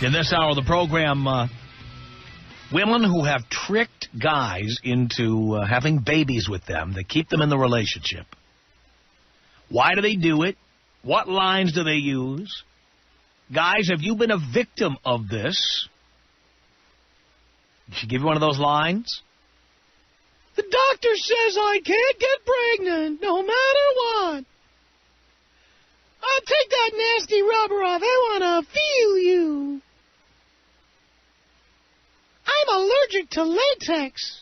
In this hour of the program, women who have tricked guys into having babies with them that keep them in the relationship. Why do they do it? What lines do they use? Guys, have you been a victim of this? Did she give you one of those lines? The doctor says I can't get pregnant no matter what. I'll take that nasty rubber off. I want to feel you. I'm allergic to latex.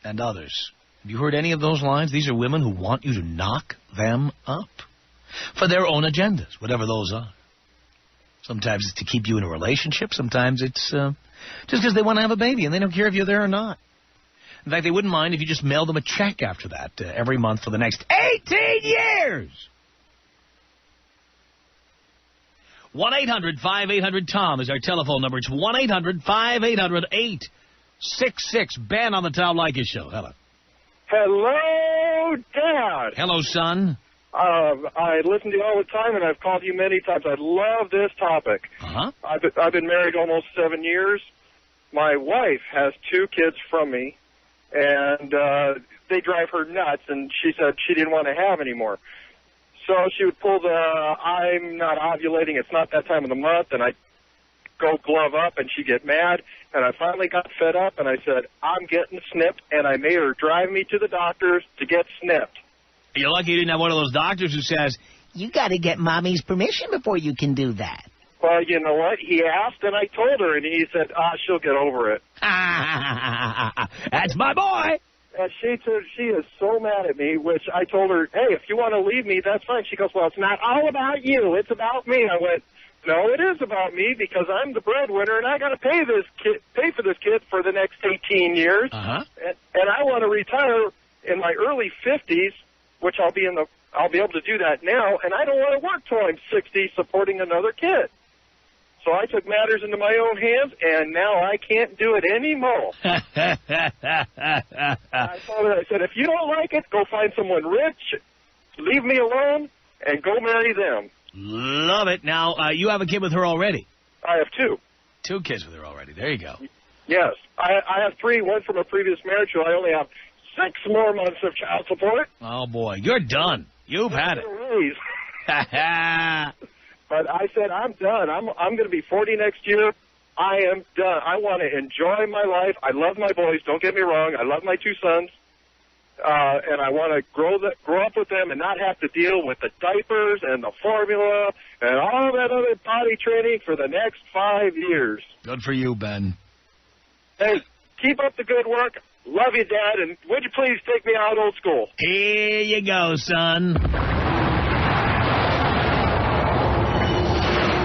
And others. Have you heard any of those lines? These are women who want you to knock them up for their own agendas, whatever those are. Sometimes it's to keep you in a relationship. Sometimes it's just because they want to have a baby and they don't care if you're there or not. In fact, they wouldn't mind if you just mailed them a check after that every month for the next 18 years. 1-800-5800-TOM is our telephone number. It's 1-800-5800-866. Ben on the Tom Leykis Show. Hello. Hello, Dad. Hello, son. I listen to you all the time, and I've called you many times. I love this topic. Uh-huh. I've been married almost 7 years. My wife has 2 kids from me, and they drive her nuts, and she said she didn't want to have any more. So she would pull the, I'm not ovulating, it's not that time of the month, and I'd go glove up, and she'd get mad. And I finally got fed up, and I said, I'm getting snipped, and I made her drive me to the doctors to get snipped. You're lucky you didn't have one of those doctors who says, you got to get Mommy's permission before you can do that. Well, you know what? He asked, and I told her, and he said, she'll get over it. That's my boy. And she is so mad at me, which I told her, hey, if you want to leave me, that's fine. She goes, well, it's not all about you. It's about me. I went, no, it is about me because I'm the breadwinner, and I got to pay for this kid for the next 18 years. Uh-huh. And I want to retire in my early 50s, which I'll be able to do that now, and I don't want to work till I'm 60 supporting another kid. So I took matters into my own hands, and now I can't do it anymore. I told her, I said, if you don't like it, go find someone rich, leave me alone, and go marry them. Love it. Now, you have a kid with her already. I have 2. 2 kids with her already. There you go. Yes. I have 3, one from a previous marriage, so I only have 6 more months of child support. Oh, boy. You're done. You've had it. But I said, I'm done. I'm going to be 40 next year. I am done. I want to enjoy my life. I love my boys. Don't get me wrong. I love my 2 sons. And I want to grow up with them and not have to deal with the diapers and the formula and all that other potty training for the next 5 years. Good for you, Ben. Hey, keep up the good work. Love you, Dad. And would you please take me out old school? Here you go, son.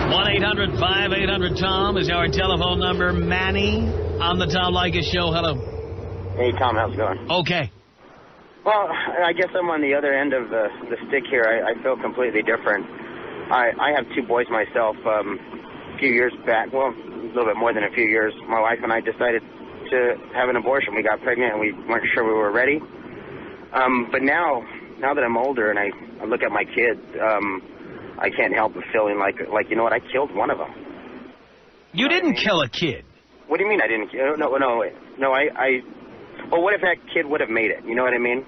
1-800-5800-TOM is our telephone number. Manny on the Tom Leykis Show. Hello. Hey, Tom. How's it going? Okay. Well, I guess I'm on the other end of the stick here. I feel completely different. I have 2 boys myself. A few years back, well, a little bit more than a few years, my wife and I decided to have an abortion. We got pregnant, and we weren't sure we were ready. But now that I'm older and I look at my kids, I can't help but feeling like you know what, I killed one of them. You didn't kill a kid. What do you mean I didn't? No. Well, what if that kid would have made it? You know what I mean?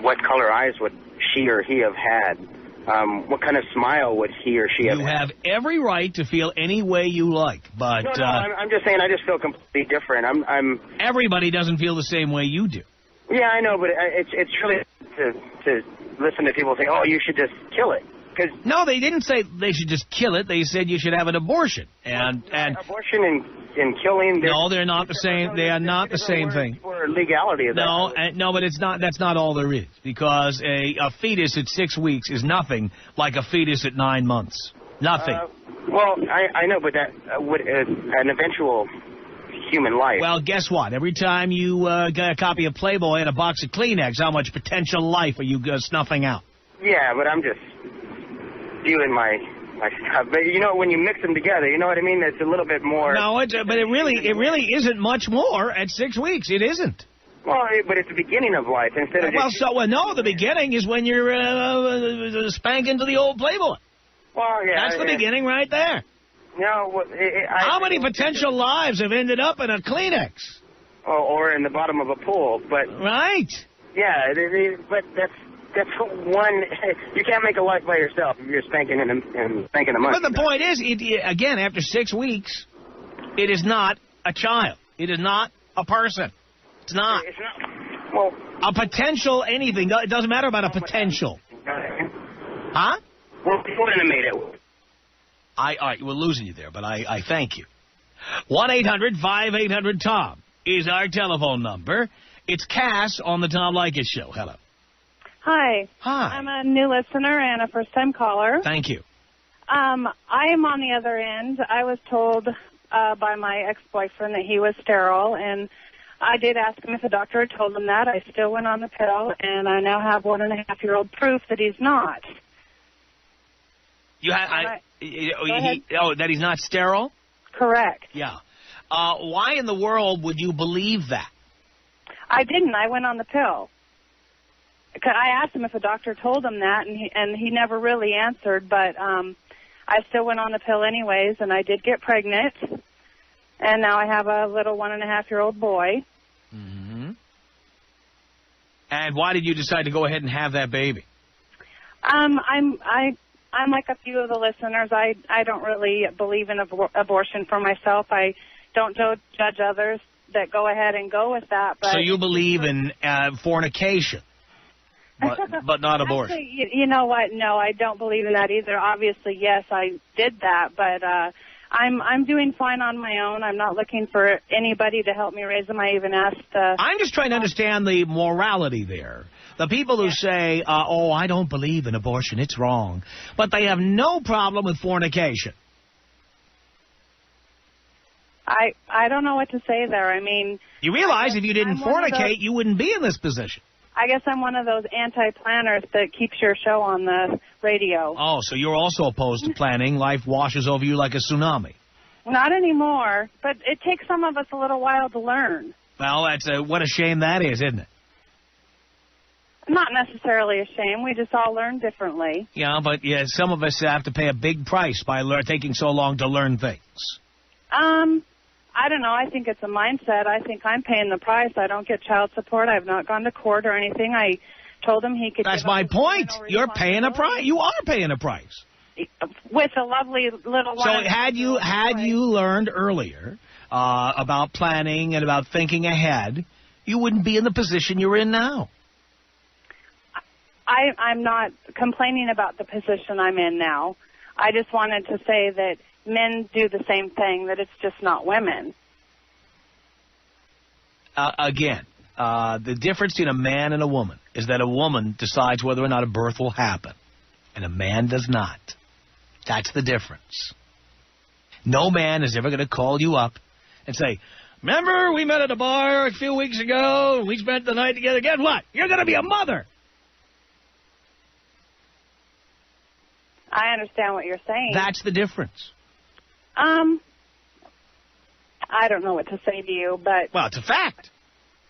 What color eyes would she or he have had? What kind of smile would he or she have had? You have every right to feel any way you like, but... No, I'm just saying I just feel completely different. Everybody doesn't feel the same way you do. Yeah, I know, but it's really to listen to people say, oh, you should just kill it. No, they didn't say they should just kill it. They said you should have an abortion. And abortion and killing. No, they're not the same. They are not the same thing. For legality of that. No, but it's not. That's not all there is. Because a fetus at 6 weeks is nothing like a fetus at 9 months. Nothing. Well, I know, but that would an eventual human life. Well, guess what? Every time you get a copy of Playboy and a box of Kleenex, how much potential life are you snuffing out? Yeah, but I'm just viewing my stuff. But you know, when you mix them together, you know what I mean? It's a little bit more. No, but it really isn't much more at 6 weeks. It isn't. Well, but it's the beginning of life instead of. No, the beginning is when you're spanking to the old Playboy. Well, yeah. That's the beginning right there. No, well, how many potential lives have ended up in a Kleenex? Or in the bottom of a pool, but... Right. Yeah, but that's one... You can't make a life by yourself if you're spanking and spanking a monkey. But the point is, again, after 6 weeks, it is not a child. It is not a person. It's not. It's not. Well... A potential anything. It doesn't matter about a potential. Huh? Well, before they made it... All right, we're losing you there, but I thank you. 1-800-5800-TOM is our telephone number. It's Cass on the Tom Leykis Show. Hello. Hi. Hi. I'm a new listener and a first-time caller. Thank you. I am on the other end. I was told by my ex-boyfriend that he was sterile, and I did ask him if the doctor had told him that. I still went on the pill, and I now have 1.5-year-old proof that he's not. You had that he's not sterile? Correct. Yeah. Why in the world would you believe that? I didn't. I went on the pill. I asked him if the doctor told him that, and he never really answered, but I still went on the pill anyways, and I did get pregnant, and now I have a little 1.5-year-old boy. Mm-hmm. And why did you decide to go ahead and have that baby? I'm like a few of the listeners. I don't really believe in abortion for myself. I don't judge others that go ahead and go with that. But so you believe in fornication, but not abortion? Actually, you know what? No, I don't believe in that either. Obviously, yes, I did that, but I'm doing fine on my own. I'm not looking for anybody to help me raise them. I even asked... I'm just trying to understand the morality there. The people who say, oh, I don't believe in abortion, it's wrong, but they have no problem with fornication. I don't know what to say there. I mean... You realize if you didn't fornicate, you wouldn't be in this position. I guess I'm one of those anti-planners that keeps your show on the radio. Oh, so you're also opposed to planning. Life washes over you like a tsunami. Not anymore, but it takes some of us a little while to learn. Well, that's what a shame that is, isn't it? Not necessarily a shame. We just all learn differently. Yeah, but some of us have to pay a big price by taking so long to learn things. I don't know. I think it's a mindset. I think I'm paying the price. I don't get child support. I've not gone to court or anything. I told him he could... That's my point. You're paying a price. You are paying a price. With a lovely little one. So had you learned earlier about planning and about thinking ahead, you wouldn't be in the position you're in now. I'm not complaining about the position I'm in now. I just wanted to say that men do the same thing, that it's just not women. Again, the difference between a man and a woman is that a woman decides whether or not a birth will happen, and a man does not. That's the difference. No man is ever going to call you up and say, remember we met at a bar a few weeks ago, and we spent the night together. Guess what? You're going to be a mother. I understand what you're saying. That's the difference. I don't know what to say to you, but... Well, it's a fact.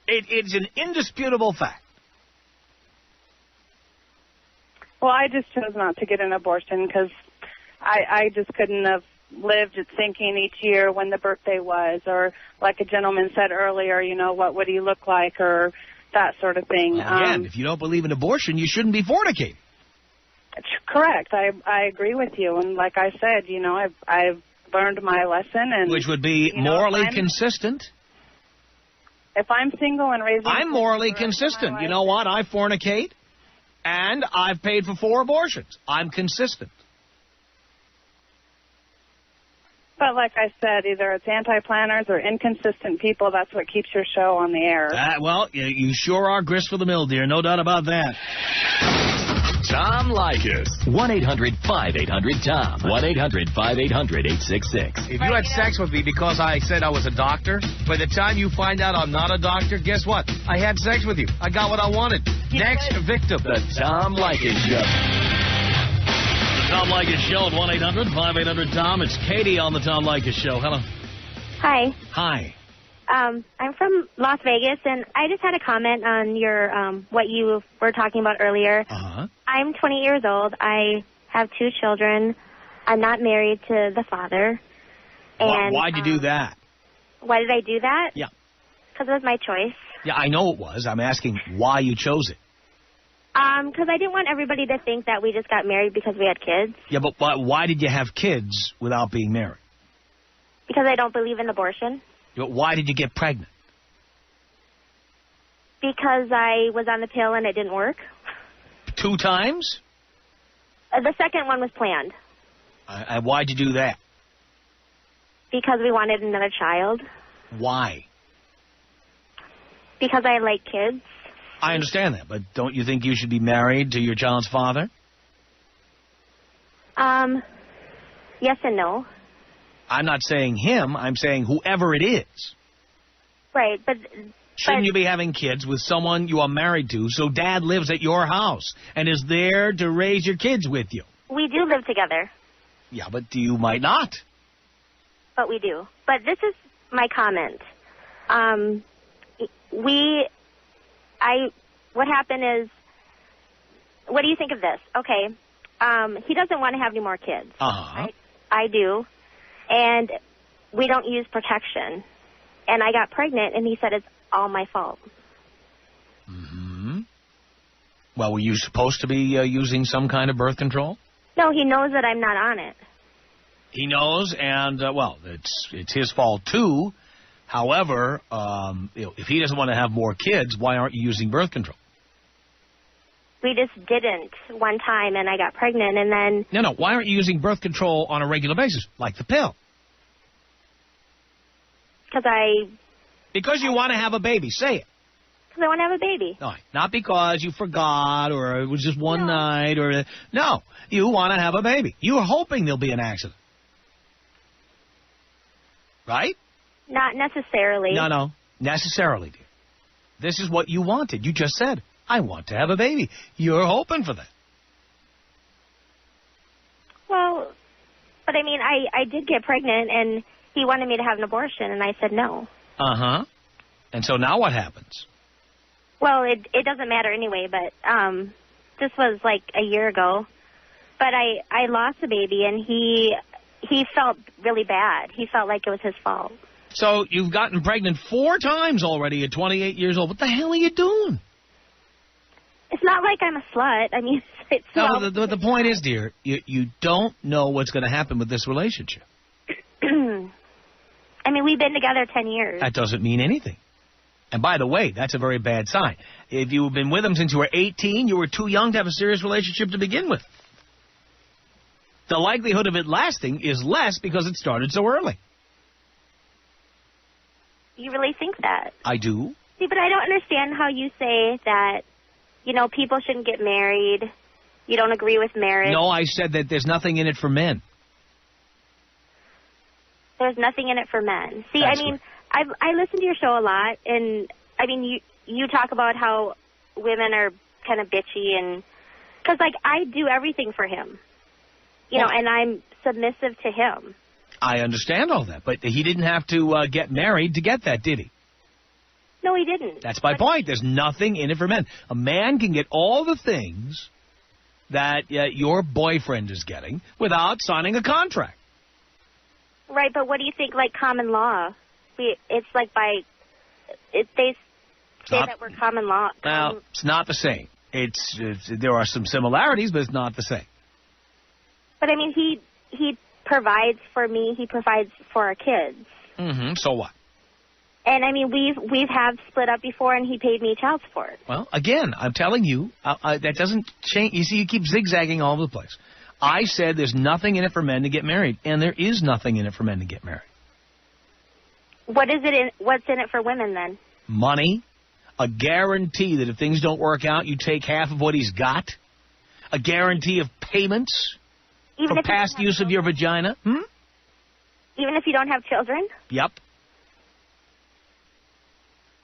It's an indisputable fact. Well, I just chose not to get an abortion because I just couldn't have lived thinking each year when the birthday was, or like a gentleman said earlier, you know, what would he look like, or that sort of thing. Well, again, if you don't believe in abortion, you shouldn't be fornicating. Correct. I agree with you. And like I said, you know, I've learned my lesson. And which would be morally consistent. If I'm single and raising... I'm morally consistent. You know what? I fornicate, and I've paid for 4 abortions. I'm consistent. But like I said, either it's anti-planners or inconsistent people. That's what keeps your show on the air. Well, you sure are grist for the mill, dear. No doubt about that. Tom Leykis. 1-800-5800-TOM. 1-800-5800-866. If you had sex with me because I said I was a doctor, by the time you find out I'm not a doctor, guess what? I had sex with you. I got what I wanted. Next victim. The Tom Leykis Show. The Tom Leykis Show at 1-800-5800-TOM. It's Katie on the Tom Leykis Show. Hello. Hi. Hi. I'm from Las Vegas, and I just had a comment on your what you were talking about earlier. Uh-huh. I'm 20 years old. I have 2 children. I'm not married to the father. And Why'd you do that? Why did I do that? Yeah. Because it was my choice. Yeah, I know it was. I'm asking why you chose it. Because I didn't want everybody to think that we just got married because we had kids. Yeah, but why did you have kids without being married? Because I don't believe in abortion. Why did you get pregnant? Because I was on the pill and it didn't work. 2 times? The second one was planned. Why'd you do that? Because we wanted another child. Why? Because I like kids. I understand that, but don't you think you should be married to your child's father? Yes and no. I'm not saying him. I'm saying whoever it is. Right, but... Shouldn't you be having kids with someone you are married to so Dad lives at your house and is there to raise your kids with you? We do live together. Yeah, but you might not. But we do. But this is my comment. What happened is, what do you think of this? Okay, he doesn't want to have any more kids. Uh-huh. Right? I do. And we don't use protection. And I got pregnant, and he said it's all my fault. Mm-hmm. Well, were you supposed to be using some kind of birth control? No, he knows that I'm not on it. He knows, and, it's his fault, too. However, if he doesn't want to have more kids, why aren't you using birth control? We just didn't one time, and I got pregnant, and then... No, why aren't you using birth control on a regular basis, like the pill? Because you want to have a baby. Say it. Because I want to have a baby. No, not because you forgot or it was just one night or... No, you want to have a baby. You're hoping there'll be an accident. Right? Not necessarily. No, necessarily, dear. This is what you wanted. You just said, I want to have a baby. You're hoping for that. Well, but I mean, I did get pregnant, and he wanted me to have an abortion, and I said no. Uh-huh. And so now what happens? Well, it doesn't matter anyway, but this was like a year ago. But I lost a baby, and he felt really bad. He felt like it was his fault. So you've gotten pregnant 4 times already at 28 years old. What the hell are you doing? It's not like I'm a slut. I mean, it's... No, the point is, dear, you don't know what's going to happen with this relationship. I mean, we've been together 10 years. That doesn't mean anything. And by the way, that's a very bad sign. If you've been with him since you were 18, you were too young to have a serious relationship to begin with. The likelihood of it lasting is less because it started so early. You really think that? I do. See, but I don't understand how you say that, people shouldn't get married. You don't agree with marriage. No, I said that there's nothing in it for men. There's nothing in it for men. See, That's I mean, right. I listen to your show a lot, and, I mean, you talk about how women are kind of bitchy, and... Because, I do everything for him. And I'm submissive to him. I understand all that, but he didn't have to get married to get that, did he? No, he didn't. That's my point. There's nothing in it for men. A man can get all the things that your boyfriend is getting without signing a contract. Right, but what do you think, common law? They say that we're common law. Well, it's not the same. There are some similarities, but it's not the same. But, I mean, he provides for me. He provides for our kids. Mm-hmm. So what? And, I mean, we've split up before, and he paid me child support. Well, again, I'm telling you, that doesn't change. You see, you keep zigzagging all over the place. I said there's nothing in it for men to get married, and there is nothing in it for men to get married. What's in it for women, then? Money. A guarantee that if things don't work out, you take half of what he's got. A guarantee of payments. Even for past use of your vagina? Even if you don't have children? Yep.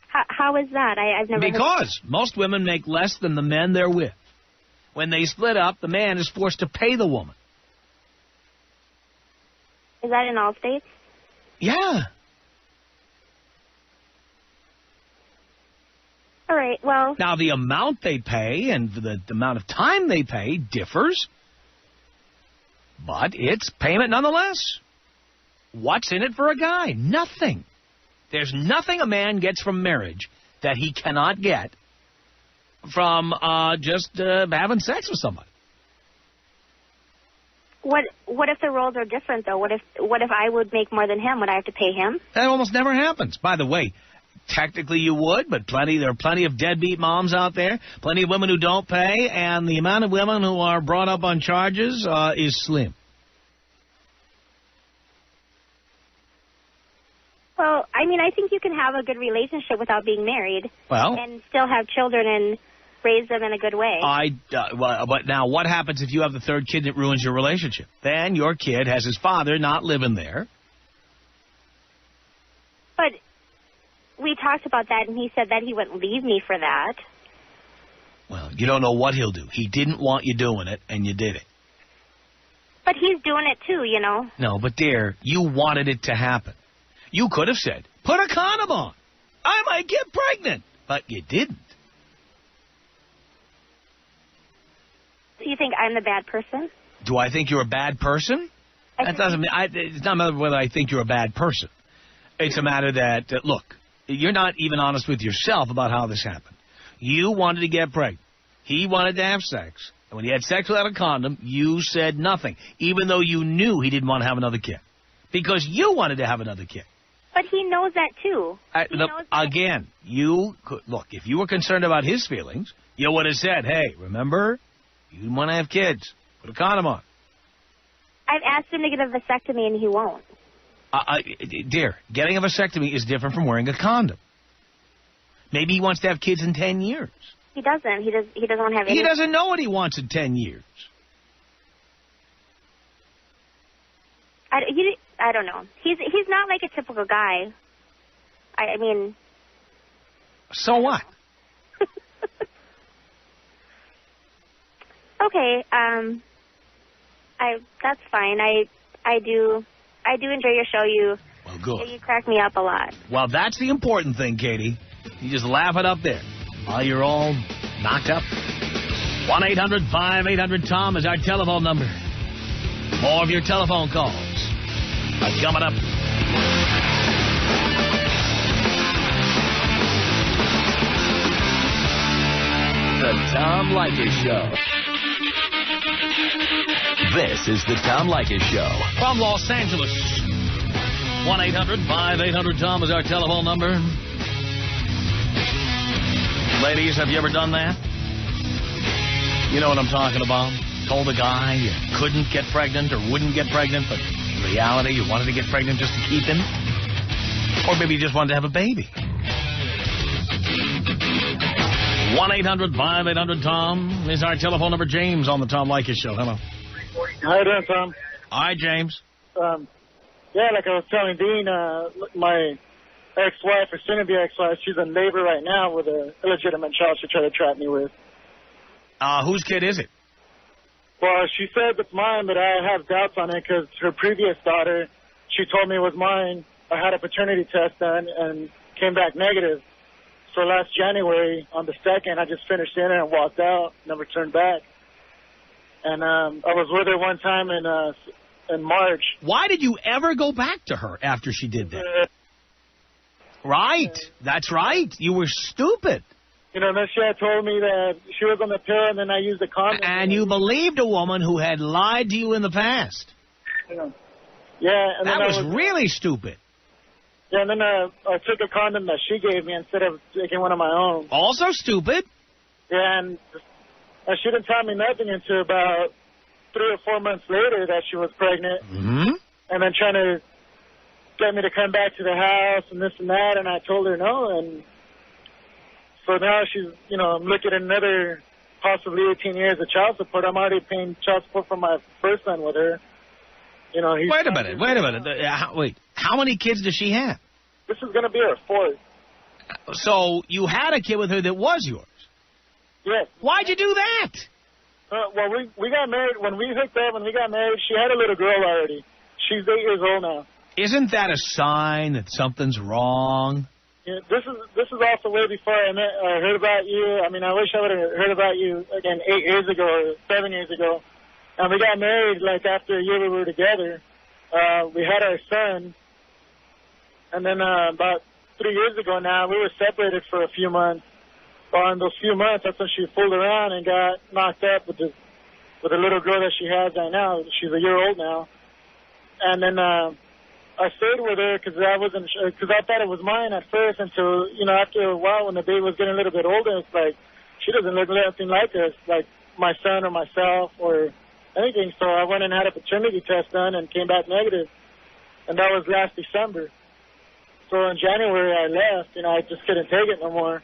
How is that? I've never Because most women make less than the men they're with. When they split up, the man is forced to pay the woman. Is that in all states? Yeah. All right, well... Now, the amount they pay and the amount of time they pay differs. But it's payment nonetheless. What's in it for a guy? Nothing. There's nothing a man gets from marriage that he cannot get from just having sex with somebody. What if the roles are different, though? What if I would make more than him? Would I have to pay him? That almost never happens. By the way, technically you would, but there are plenty of deadbeat moms out there, plenty of women who don't pay, and the amount of women who are brought up on charges is slim. Well, I mean, I think you can have a good relationship without being married. Well, and still have children and raise them in a good way. But now what happens if you have the third kid that ruins your relationship? Then your kid has his father not living there. But we talked about that, and he said that he wouldn't leave me for that. Well, you don't know what he'll do. He didn't want you doing it, and you did it. But he's doing it too, you know. No, but dear, you wanted it to happen. You could have said, put a condom on. I might get pregnant. But you didn't. Do you think I'm the bad person? Do I think you're a bad person? That doesn't mean it's not a matter of whether I think you're a bad person. It's a matter that, look, you're not even honest with yourself about how this happened. You wanted to get pregnant. He wanted to have sex. And when he had sex without a condom, you said nothing, even though you knew he didn't want to have another kid. Because you wanted to have another kid. But he knows that, too. Again, look, if you were concerned about his feelings, you would have said, hey, remember, you want to have kids. Put a condom on. I've asked him to get a vasectomy, and he won't. Dear, getting a vasectomy is different from wearing a condom. Maybe he wants to have kids in 10 years. He doesn't. He doesn't want to have any. He doesn't know what he wants in 10 years. I don't know. He's not like a typical guy. I mean. So what? Okay. That's fine. I do enjoy your show. Well, good. You crack me up a lot. Well, that's the important thing, Katie. You just laugh it up there while you're all knocked up. 1-800-5800-TOM is our telephone number. More of your telephone calls are coming up. The Tom Leykis Show. This is the Tom Leykis Show. From Los Angeles. 1-800-5800-TOM is our telephone number. Ladies, have you ever done that? You know what I'm talking about. Told a guy you couldn't get pregnant or wouldn't get pregnant, but in reality you wanted to get pregnant just to keep him. Or maybe you just wanted to have a baby. 1-800-5800-TOM is our telephone number. James on the Tom Leykis Show. Hello. How you doing, Tom? Hi, James. Yeah, like I was telling Dean, my ex-wife, or soon-to-be ex-wife, she's in labor right now with an illegitimate child she tried to trap me with. Whose kid is it? Well, she said it's mine, but I have doubts on it because her previous daughter, she told me it was mine. I had a paternity test done and came back negative. So last January, on the 2nd, I just finished dinner and walked out, never turned back. And I was with her one time in March. Why did you ever go back to her after she did that? Right. That's right. You were stupid. You know, then she had told me that she was on the pill, and then I used the condom. And you believed a woman who had lied to you in the past. Yeah. And that was really stupid. Yeah, and then I took a condom that she gave me instead of taking one of my own. Also stupid. Yeah, and she didn't tell me nothing until about 3 or 4 months later that she was pregnant. Mm-hmm. And then trying to get me to come back to the house and this and that, and I told her no. And so now she's, you know, I'm looking at another possibly 18 years of child support. I'm already paying child support for my first son with her. You know, Wait a minute. Wait. How many kids does she have? This is going to be her 4th. So you had a kid with her that was yours? Yes. Why'd you do that? Well, we got married. When we hooked up, when we got married, she had a little girl already. She's 8 years old now. Isn't that a sign that something's wrong? Yeah, this is also way before I heard about you. I mean, I wish I would have heard about you again 8 years ago or 7 years ago. And we got married, like, after a year we were together. We had our son. And then about 3 years ago now, we were separated for a few months. Well, in those few months, that's when she fooled around and got knocked up with a little girl that she has right now. She's a year old now. And then I stayed with her because I thought it was mine at first until, you know, after a while when the baby was getting a little bit older, it's like, she doesn't look anything like us, like my son or myself or anything. So I went and had a paternity test done and came back negative. And that was last December. So in January I left, you know, I just couldn't take it no more.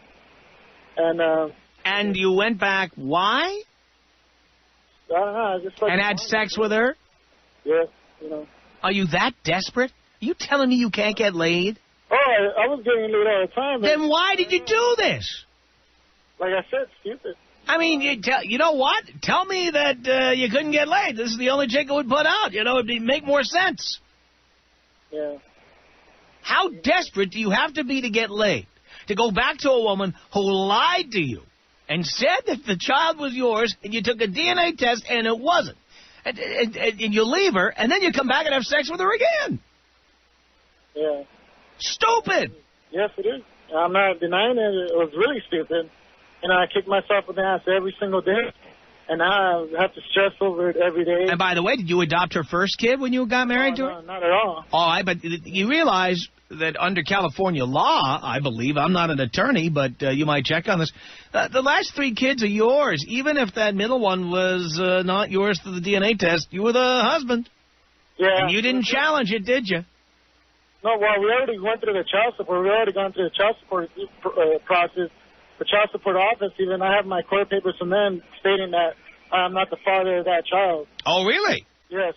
And you went back, why? I don't know. I just like and had sex with her? Yeah, you know. Are you that desperate? Are you telling me you can't get laid? Oh, I was getting laid all the time. Then why did you do this? Like I said, stupid. I mean, you know what? Tell me that you couldn't get laid. This is the only chick it would put out. You know, it'd make more sense. Yeah. How desperate do you have to be to get laid? To go back to a woman who lied to you and said that the child was yours and you took a DNA test and it wasn't. And you leave her and then you come back and have sex with her again. Yeah. Stupid. Yes, it is. I'm not denying it. It was really stupid. And I kick myself in the ass every single day. And now I have to stress over it every day. And by the way, did you adopt her first kid when you got married to her? No, not at all. All right, but you realize that under California law, I believe, I'm not an attorney, but you might check on this, the last 3 kids are yours. Even if that middle one was not yours through the DNA test, you were the husband. Yeah. And you didn't challenge it, did you? No, well, we already went through the child support. We already gone through the child support process. The child support office, even I have my court papers from them stating that I'm not the father of that child. Oh, really? Yes.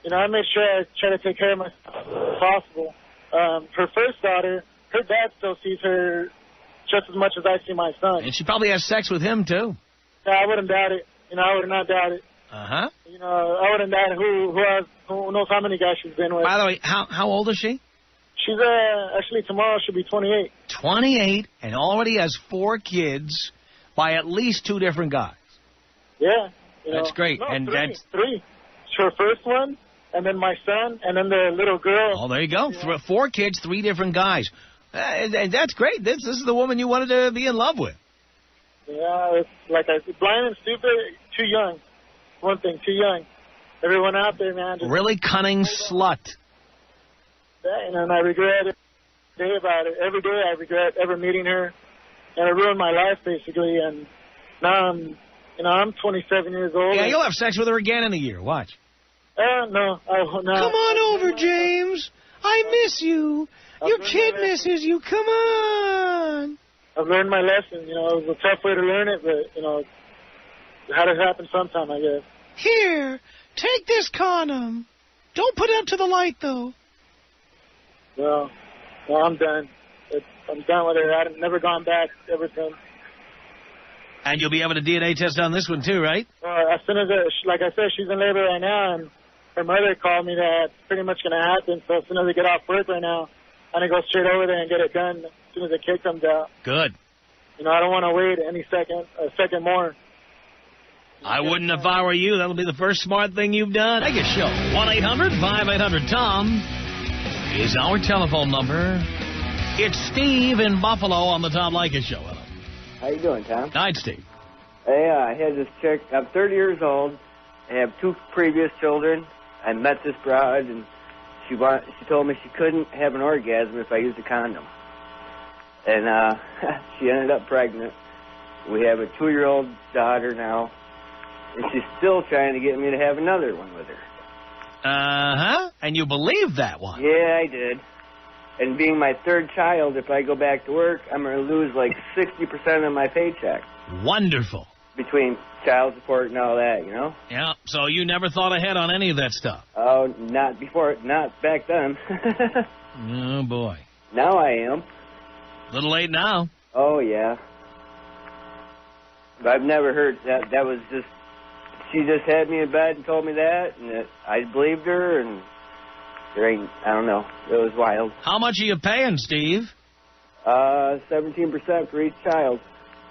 You know, I made sure I try to take care of myself as possible. Her first daughter, her dad still sees her just as much as I see my son. And she probably has sex with him, too. Yeah, I wouldn't doubt it. You know, I would not doubt it. Uh-huh. You know, I wouldn't doubt who knows how many guys she's been with. By the way, how old is she? She's, actually, tomorrow she'll be 28. 28, and already has 4 kids by at least 2 different guys. Yeah. That's great. No, and 3. that's 3. It's her first one, and then my son, and then the little girl. Oh, there you go. Yeah. 4 kids, 3 different guys. And that's great. This is the woman you wanted to be in love with. Yeah, it's like I said, blind and stupid, too young. One thing, too young. Everyone out there, man. Just Really cunning slut. and I regret it day about it. Every day I regret ever meeting her. And it ruined my life, basically. And now I'm 27 years old. Yeah, you'll have sex with her again in a year. Watch. No. Come on over, James. I miss you. Your kid misses you. Come on. I've learned my lesson. You know, it was a tough way to learn it, but, you know, it had to happen sometime, I guess. Here, take this condom. Don't put it up to the light, though. Well, I'm done. I'm done with it. I've never gone back ever since. And you'll be having a DNA test on this one, too, right? As soon as, like I said, she's in labor right now, and her mother called me that it's pretty much going to happen. So as soon as I get off work right now, I'm going to go straight over there and get it done as soon as the kid comes out. Good. You know, I don't want to wait a second more. I wouldn't if I were you. That'll be the first smart thing you've done. Leykis Show. 1-800-5800-TOM is our telephone number. It's Steve in Buffalo on the Tom Leykis Show. Hello. How you doing, Tom? Night, Steve. Hey, I had this chick. I'm 30 years old. I have 2 previous children. I met this broad, and she told me she couldn't have an orgasm if I used a condom. And she ended up pregnant. We have a 2-year-old daughter now, and she's still trying to get me to have another one with her. Uh-huh. And you believe that one? Yeah, I did. And being my 3rd child, if I go back to work, I'm going to lose like 60% of my paycheck. Wonderful. Between child support and all that, you know? Yeah, so you never thought ahead on any of that stuff? Oh, not back then. Oh, boy. Now I am. A little late now. Oh, yeah. But I've never heard that. That was just, she just had me in bed and told me that, and I believed her, and I don't know. It was wild. How much are you paying, Steve? 17% for each child.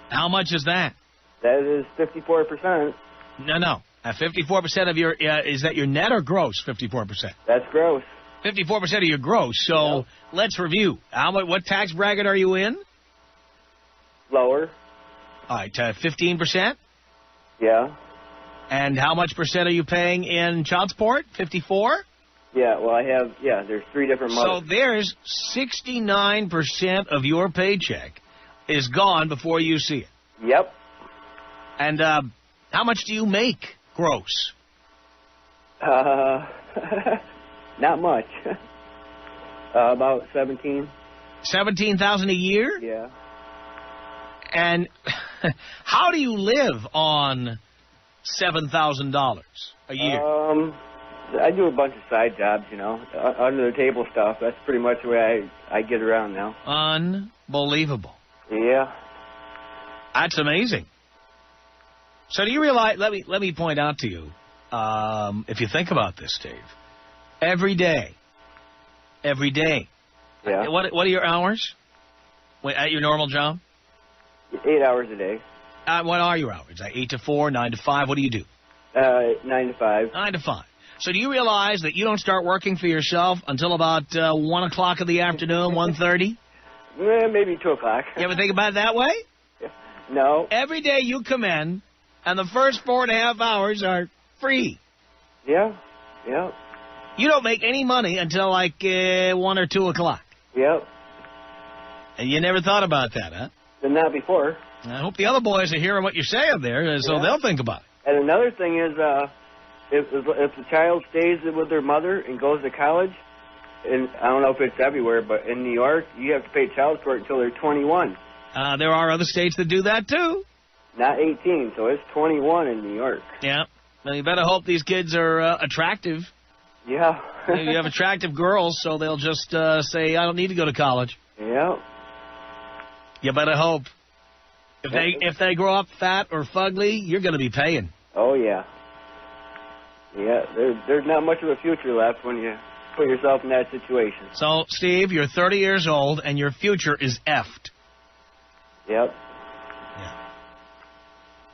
How much is that? That is 54%. No. At 54% of your, is that your net or gross? 54%. That's gross. 54% of your gross. So let's review. What tax bracket are you in? Lower. All right, 15%. Yeah. And how much percent are you paying in child support? 54. Yeah. Well, there's 3 different mothers. So there's 69% of your paycheck is gone before you see it. Yep. And how much do you make gross? Not much. About 17. 17,000 a year? Yeah. And how do you live on $7,000 a year? I do a bunch of side jobs, under the table stuff. That's pretty much the way I get around now. Unbelievable. Yeah. That's amazing. So do you realize, let me point out to you, if you think about this, Steve, every day. Yeah. What are your hours at your normal job? 8 hours a day. What are your hours? 8 to 4, 9 to 5? What do you do? 9 to 5. 9 to 5. So do you realize that you don't start working for yourself until about 1 o'clock in the afternoon, 1:30? Maybe 2 o'clock. You ever think about it that way? No. Every day you come in, and the first 4.5 hours are free. Yeah. You don't make any money until like 1 or 2 o'clock. Yep. And you never thought about that, huh? Not before. I hope the other boys are hearing what you're saying there, so they'll think about it. And another thing is, if the child stays with their mother and goes to college, and I don't know if it's everywhere, but in New York, you have to pay child support until they're 21. There are other states that do that, too. Not 18, so it's 21 in New York. Yeah. Well, you better hope these kids are attractive. Yeah. You have attractive girls, so they'll just say, I don't need to go to college. Yeah. You better hope. If they grow up fat or fugly, you're going to be paying. Oh, yeah. Yeah, there's not much of a future left when you put yourself in that situation. So, Steve, you're 30 years old, and your future is effed. Yep. Yeah.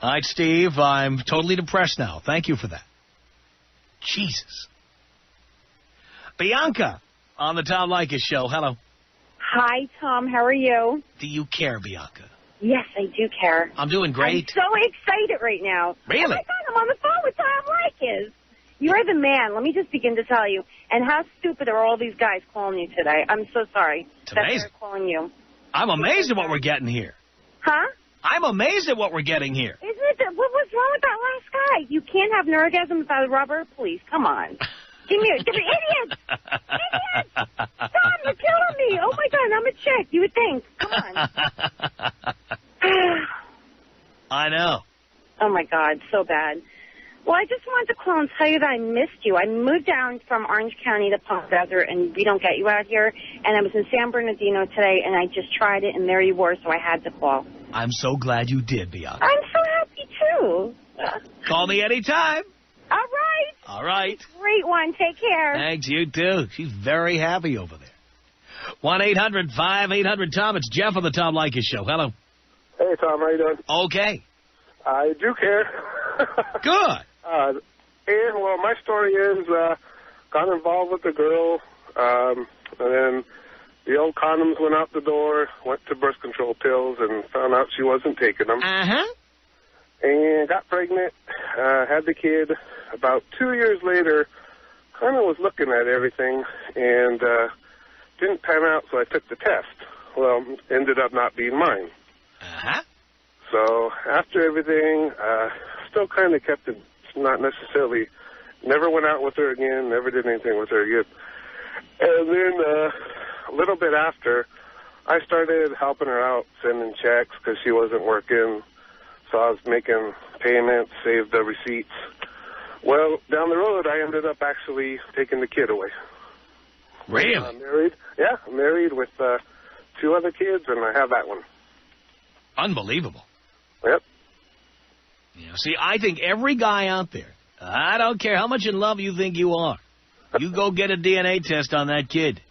All right, Steve, I'm totally depressed now. Thank you for that. Jesus. Bianca on the Tom Leykis Show. Hello. Hi, Tom. How are you? Do you care, Bianca? Yes, I do care. I'm doing great. I'm so excited right now. Really? Oh, my God, I'm on the phone with Tom Leykis. You're the man. Let me just begin to tell you. And how stupid are all these guys calling you today? I'm so sorry. It's amazing. They're calling you. I'm amazed at what we're getting here. Huh? I'm amazed at what we're getting here. Isn't it? What was wrong with that last guy? You can't have an orgasm without a rubber? Please, come on. Give me idiots! Idiots! Tom, you're killing me! Oh, my God, I'm a chick. You would think. Come on. I know. Oh, my God, so bad. Well, I just wanted to call and tell you that I missed you. I moved down from Orange County to Palm Desert, and we don't get you out here. And I was in San Bernardino today, and I just tried it, and there you were, so I had to call. I'm so glad you did, Bianca. I'm so happy, too. Call me anytime. All right. All right. Great one. Take care. Thanks, you too. She's very happy over there. 1-800-5800-TOM. It's Jeff on the Tom Leykis Show. Hello. Hey, Tom. How you doing? Okay. I do care. Good. Well, my story is got involved with the girl, and then the old condoms went out the door, went to birth control pills, and found out she wasn't taking them. Uh-huh. And got pregnant, had the kid. About 2 years later, kind of was looking at everything, and didn't pan out, so I took the test. Well, ended up not being mine. Uh-huh. So after everything, still kind of kept it, not necessarily, never went out with her again, never did anything with her again. And then a little bit after, I started helping her out, sending checks because she wasn't working. So I was making payments, saved the receipts. Well, down the road, I ended up actually taking the kid away. Really? I'm married. Yeah, I'm married with 2 other kids, and I have that one. Unbelievable. Yep. Yeah, see, I think every guy out there, I don't care how much in love you think you are, you go get a DNA test on that kid.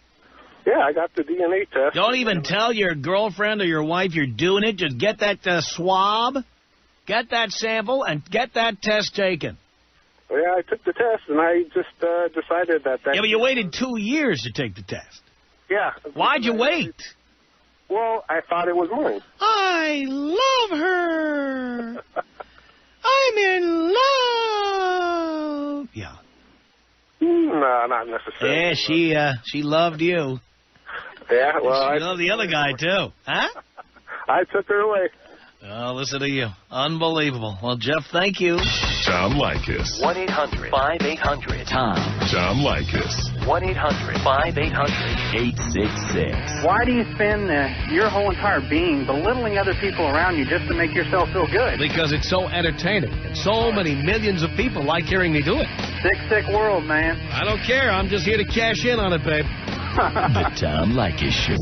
Yeah, I got the DNA test. Don't even tell your girlfriend or your wife you're doing it. Just get that swab, get that sample, and get that test taken. Yeah, I took the test, and I just decided that... Yeah, but you waited 2 years to take the test. Yeah. Why'd you wait? Well, I thought it was mine. I love her. I'm in love. Yeah. No, not necessarily. Yeah, she loved you. Yeah, well, she loved the other guy, too. Huh? I took her away. Oh, listen to you. Unbelievable. Well, Jeff, thank you. Tom Leykis. 1-800-5800-TOM. Tom Leykis. 1-800-5800-866. Why do you spend your whole entire being belittling other people around you just to make yourself feel good? Because it's so entertaining. And so many millions of people like hearing me do it. Sick, sick world, man. I don't care. I'm just here to cash in on it, babe. The Tom Leykis Show.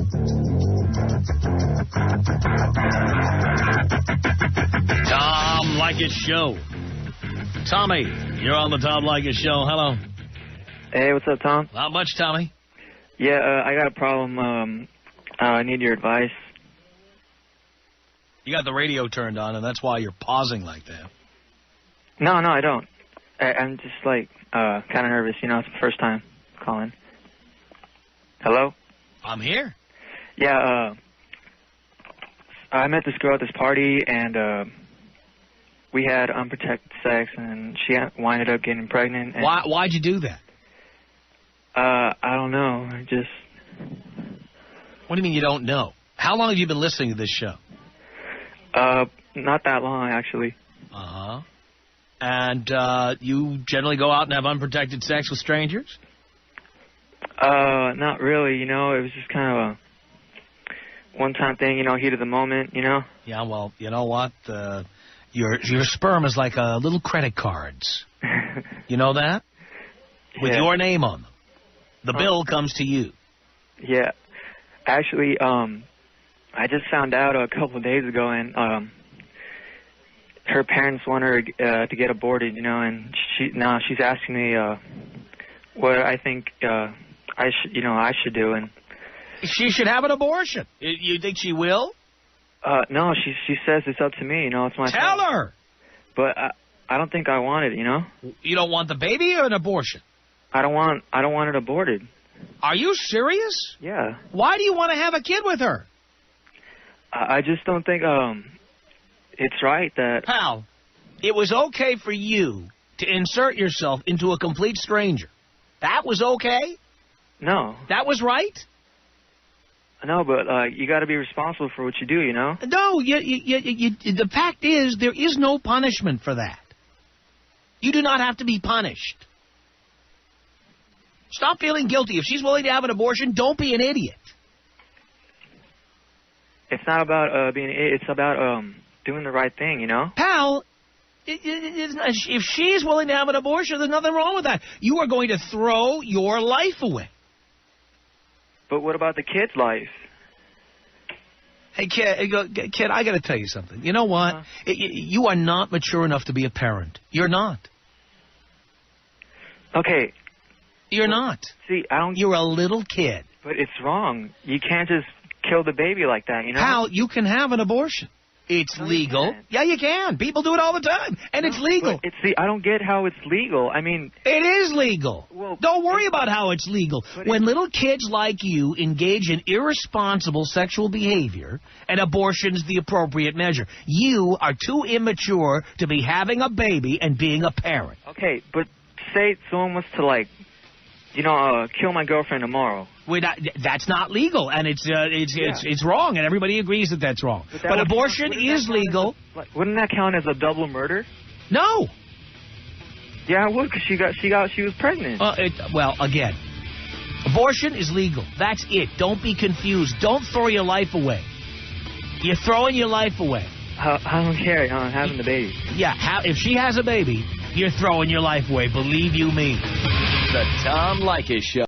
Tom Leykis Show. Tommy, you're on the Tom Leykis Show. Hello. Hey, what's up, Tom? Not much, Tommy. Yeah, I got a problem. I need your advice. You got the radio turned on, and that's why you're pausing like that. No, I don't. I'm just, like, kind of nervous. You know, it's the first time calling. Hello? I'm here. Yeah, I met this girl at this party, and we had unprotected sex, and she winded up getting pregnant. And Why'd you do that? I don't know. Just... What do you mean you don't know? How long have you been listening to this show? Not that long, actually. Uh-huh. And you generally go out and have unprotected sex with strangers? Not really, you know. It was just kind of a one-time thing, you know, heat of the moment, you know? Yeah, well, you know what? Your sperm is like little credit cards. You know that? With your name on them. The bill comes to you. Yeah. Actually, I just found out a couple of days ago, and her parents want her to get aborted, you know, and she's asking me what I think I should do, and she should have an abortion. You think she will? No, she says it's up to me, you know, it's my Tell fault. her. But I don't think I want it, you know? You don't want the baby or an abortion? I don't want it aborted. Are you serious? Yeah. Why do you want to have a kid with her? I just don't think it's right that... Pal, it was okay for you to insert yourself into a complete stranger. That was okay? No. That was right? No, but you got to be responsible for what you do, you know? No, the fact is there is no punishment for that. You do not have to be punished. Stop feeling guilty. If she's willing to have an abortion, don't be an idiot. It's not about being... It's about doing the right thing, you know? Pal, if she's willing to have an abortion, there's nothing wrong with that. You are going to throw your life away. But what about the kid's life? Hey, kid, I got to tell you something. You know what? You are not mature enough to be a parent. You're not. Okay. You're not. See, I don't... You're a little kid. But it's wrong. You can't just kill the baby like that, you know? Pal, you can have an abortion. It's legal. Yeah, you can. People do it all the time, and it's legal. I don't get how it's legal. I mean... It is legal. Well, don't worry about how it's legal. When little kids like you engage in irresponsible sexual behavior, an abortion's the appropriate measure. You are too immature to be having a baby and being a parent. Okay, but say someone wants to, like, you know, kill my girlfriend tomorrow. That's not legal, and it's wrong, and everybody agrees that that's wrong. But abortion is legal. Wouldn't that count as a double murder? No. Yeah, it would, because she was pregnant. Well, again, abortion is legal. That's it. Don't be confused. Don't throw your life away. You're throwing your life away. I don't care. I'm having the baby. Yeah, if she has a baby, you're throwing your life away. Believe you me. The Tom Leykis Show.